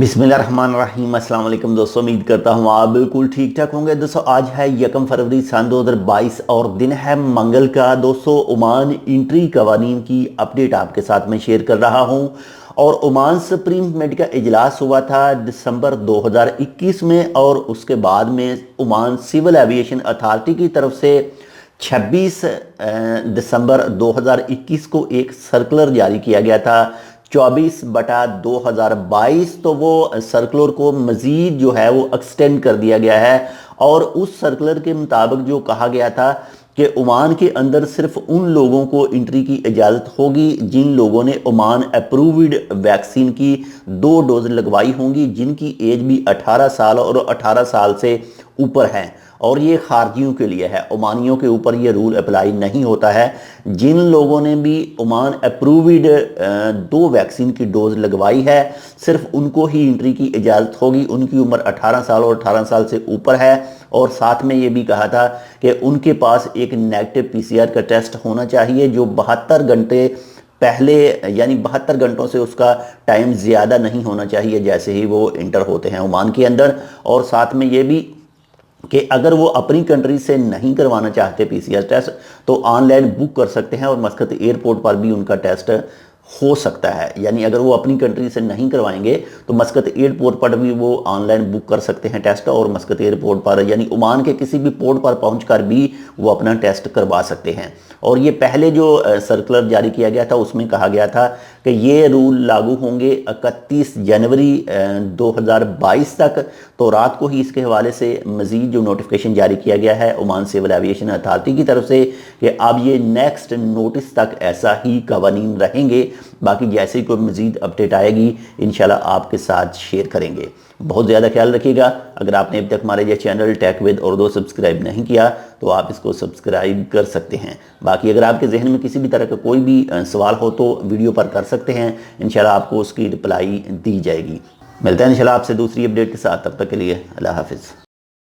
बिस्मिल्लाहिर्रहमानिर्रहीम। अस्सलाम वालेकुम दोस्तों, उम्मीद करता हूँ आप बिल्कुल ठीक ठाक होंगे। दोस्तों आज है 1 फरवरी सन 2022 और दिन है मंगल का। दोस्तों ओमान इंट्री कवानीन की अपडेट आपके साथ में शेयर कर रहा हूँ। और ओमान सुप्रीम कमेटी का इजलास हुआ था दिसंबर 2021 में, और उसके बाद में ओमान सिविल एविएशन अथॉरिटी की तरफ से 26 दिसंबर 2021 को एक सर्कुलर जारी किया गया था 24/2022। तो वो सर्कुलर को मज़ीद जो है वो एक्सटेंड कर दिया गया है। और उस सर्कुलर के मुताबिक जो कहा गया था कि ओमान के अंदर सिर्फ उन लोगों को एंट्री की इजाज़त होगी जिन लोगों ने ओमान अप्रूव्ड वैक्सीन की 2 डोज लगवाई होंगी, जिनकी एज भी 18 साल और 18 साल से ऊपर है। और ये खारजियों के लिए है, ओमानियों के ऊपर ये रूल अप्लाई नहीं होता है। जिन लोगों ने भी ओमान अप्रूव्ड 2 वैक्सीन की डोज लगवाई है सिर्फ उनको ही एंट्री की इजाज़त होगी। उनकी उम्र 18 साल और 18 साल से ऊपर है। और साथ में ये भी कहा था कि उनके पास एक नेगेटिव पीसीआर का टेस्ट होना चाहिए जो 72 घंटे पहले, यानी 72 घंटों से उसका टाइम ज़्यादा नहीं होना चाहिए जैसे ही वो इंटर होते हैं ओमान के अंदर। और साथ में ये भी कि अगर वो अपनी कंट्री से नहीं करवाना चाहते पीसीआर टेस्ट तो ऑनलाइन बुक कर सकते हैं, और मस्कत एयरपोर्ट पर भी उनका टेस्ट हो सकता है। यानी अगर वो अपनी कंट्री से नहीं करवाएंगे तो मस्कत एयरपोर्ट पर भी वो ऑनलाइन बुक कर सकते हैं टेस्ट, और मस्कत एयरपोर्ट पर यानी ओमान के किसी भी पोर्ट पर पहुंचकर भी वो अपना टेस्ट करवा सकते हैं। और ये पहले जो सर्कुलर जारी किया गया था उसमें कहा गया था कि ये रूल लागू होंगे 31 जनवरी 2022 तक। तो रात को ही इसके हवाले से मज़ीद जो नोटिफिकेशन जारी किया गया है ओमान सिविल एविएशन अथॉरिटी की तरफ से कि अब ये नेक्स्ट नोटिस तक ऐसा ही कवानीन रहेंगे। बाकी जैसे ही कोई मज़ीद अपडेट आएगी इंशाल्लाह आपके साथ शेयर करेंगे। बहुत ज़्यादा ख्याल रखिएगा। अगर आपने अभी तक हमारे ये channel tech with Urdu subscribe नहीं किया तो आप इसको सब्सक्राइब कर सकते हैं। बाकी अगर आपके जहन में किसी भी तरह का कोई भी सवाल हो तो वीडियो पर कर सकते हैं, इंशाल्लाह आपको उसकी रिप्लाई दी जाएगी। मिलते हैं इंशाल्लाह आपसे दूसरी अपडेट के साथ, तब तक के लिए अल्लाह हाफिज़।